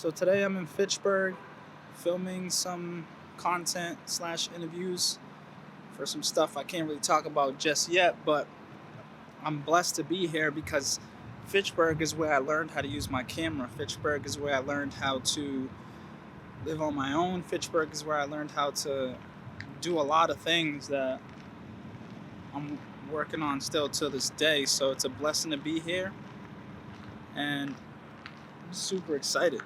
So today I'm in Fitchburg filming some content / interviews for some stuff I can't really talk about just yet, but I'm blessed to be here because Fitchburg is where I learned how to use my camera. Fitchburg is where I learned how to live on my own. Fitchburg is where I learned how to do a lot of things that I'm working on still to this day. So it's a blessing to be here, and I'm super excited.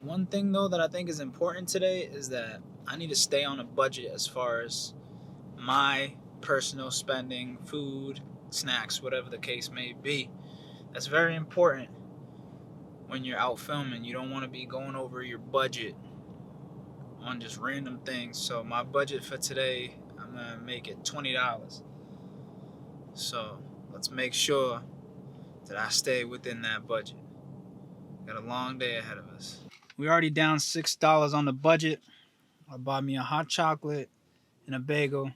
One thing though that I think is important today is that I need to stay on a budget as far as my personal spending, food, snacks, whatever the case may be. That's very important when you're out filming. You don't want to be going over your budget on just random things. So my budget for today, I'm gonna make it $20. So let's make sure that I stay within that budget. Got a long day ahead of us. We already down $6 on the budget. I bought me a hot chocolate and a bagel.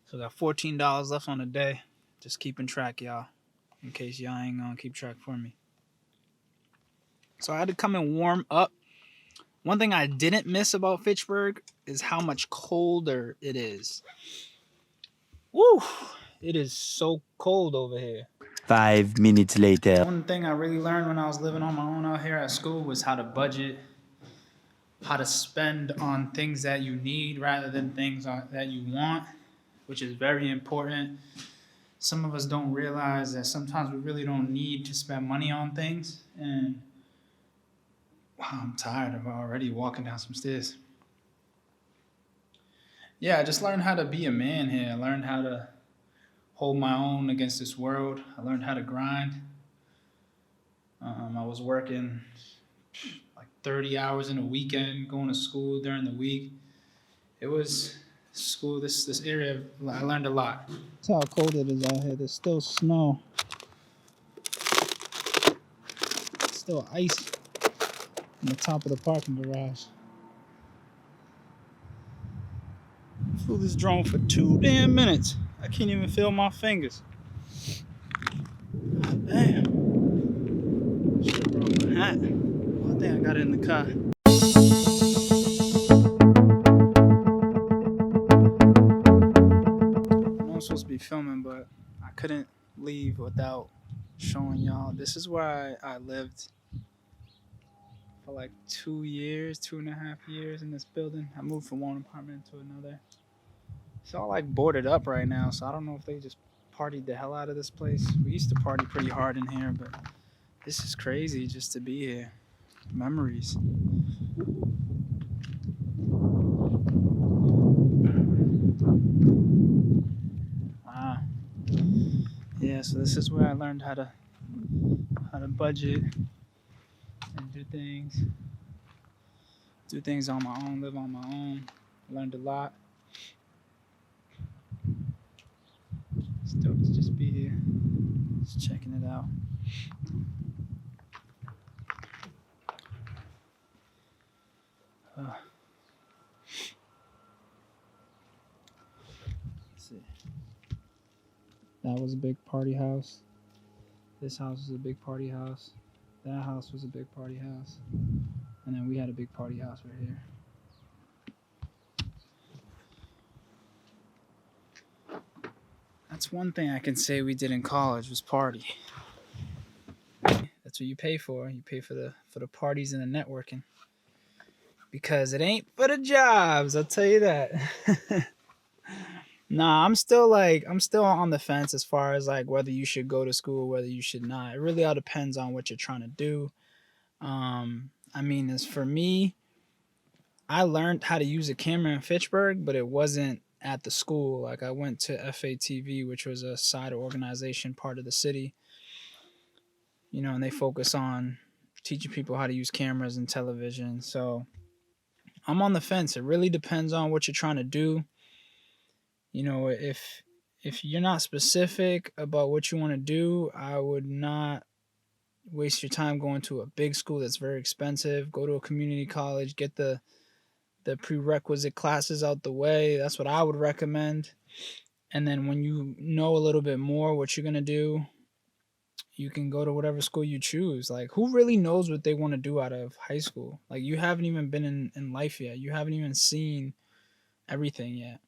So I got $14 left on the day. Just keeping track, y'all, in case y'all ain't gonna keep track for me. So I had to come and warm up. One thing I didn't miss about Fitchburg is how much colder it is. Woo! It is so cold over here. 5 minutes later. One thing I really learned when I was living on my own out here at school was how to budget, how to spend on things that you need rather than things that you want, which is very important. Some of us don't realize that sometimes we really don't need to spend money on things. And wow, I'm tired of already walking down some stairs. Yeah, I just learned how to be a man here. I learned how to hold my own against this world. I learned how to grind. I was working like 30 hours in a weekend, going to school during the week. It was school, this area, I learned a lot. That's how cold it is out here. There's still snow. Still ice on the top of the parking garage. Flew this drone for 2 damn minutes. I can't even feel my fingers. Damn. Should've brought my hat. Oh, I think I got it in the car. I'm supposed to be filming, but I couldn't leave without showing y'all. This is where I lived for like 2 years, 2.5 years in this building. I moved from one apartment to another. It's all like boarded up right now, so I don't know if they just partied the hell out of this place. We used to party pretty hard in here, but this is crazy just to be here. Memories. Wow. Yeah, so this is where I learned how to budget and do things on my own, live on my own. I learned a lot. It's dope to just be here, just checking it out. Let's see. That was a big party house. This house was a big party house. That house was a big party house. And then we had a big party house right here. That's one thing I can say we did in college was party. That's what you pay for. You pay for the parties and the networking. Because it ain't for the jobs, I'll tell you that. Nah, I'm still on the fence as far as like whether you should go to school, whether you should not. It really all depends on what you're trying to do. I mean, as for me, I learned how to use a camera in Fitchburg, but it wasn't at the school. Like I went to FATV, which was a side organization part of the city. You know, and they focus on teaching people how to use cameras and television. So I'm on the fence. It really depends on what you're trying to do. You know, if you're not specific about what you want to do, I would not waste your time going to a big school that's very expensive. Go to a community college, get the prerequisite classes out the way. That's what I would recommend. And then when you know a little bit more what you're going to do, you can go to whatever school you choose. Like, who really knows what they want to do out of high school? Like, you haven't even been in life yet. You haven't even seen everything yet.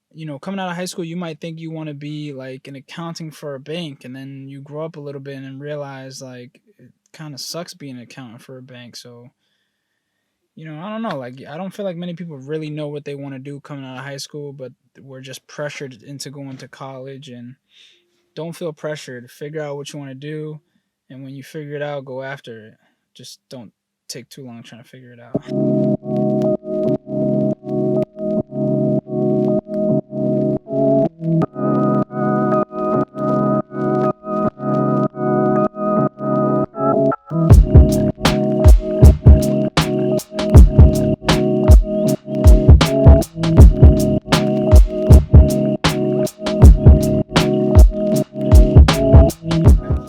Coming out of high school, you might think you want to be like an accounting for a bank, and then you grow up a little bit and realize like it kind of sucks being an accountant for a bank. So, I don't know. Like, I don't feel like many people really know what they want to do coming out of high school, but we're just pressured into going to college. And don't feel pressured. Figure out what you want to do, and when you figure it out, go after it. Just don't take too long trying to figure it out.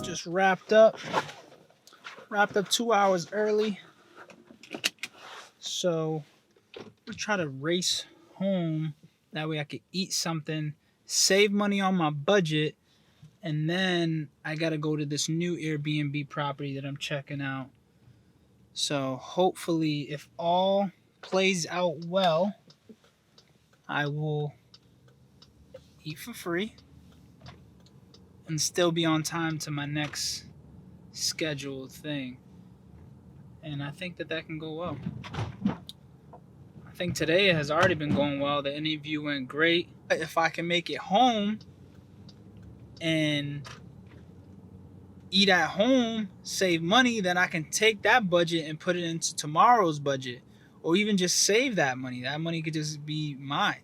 Just wrapped up 2 hours early, so we try to race home. That way I could eat something, save money on my budget, and then I gotta go to this new Airbnb property that I'm checking out. So hopefully, if all plays out well, I will eat for free and still be on time to my next scheduled thing. And I think that can go well. I think today has already been going well. The interview went great. If I can make it home and eat at home, save money, then I can take that budget and put it into tomorrow's budget, or even just save that money. That money could just be mine.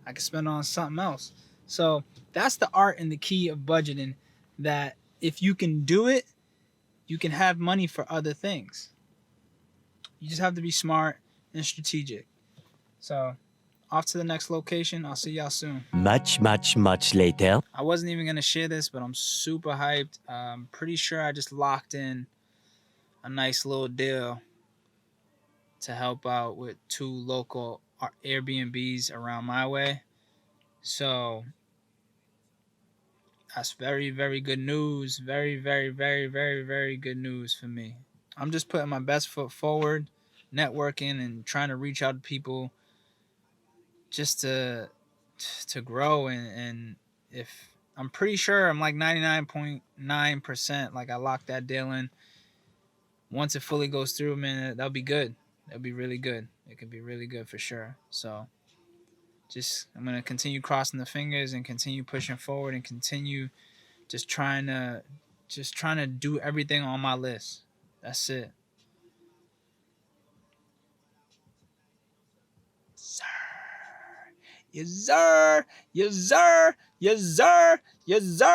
I could spend it on something else. So that's the art and the key of budgeting, that if you can do it, you can have money for other things. You just have to be smart and strategic. So off to the next location. I'll see y'all soon. Much later. I wasn't even going to share this, but I'm super hyped. I'm pretty sure I just locked in a nice little deal to help out with 2 local Airbnbs around my way. So that's very, very good news. Very, very, very, very, very good news for me. I'm just putting my best foot forward, networking and trying to reach out to people just to grow. And if I'm pretty sure I'm like 99.9%, like I locked that deal in. Once it fully goes through, man, that'll be good. That'll be really good. It could be really good for sure. So I'm gonna continue crossing the fingers and continue pushing forward and continue just trying to do everything on my list. That's it. Sir. Yes, sir. Yes, sir. Yes, sir. Yes, sir.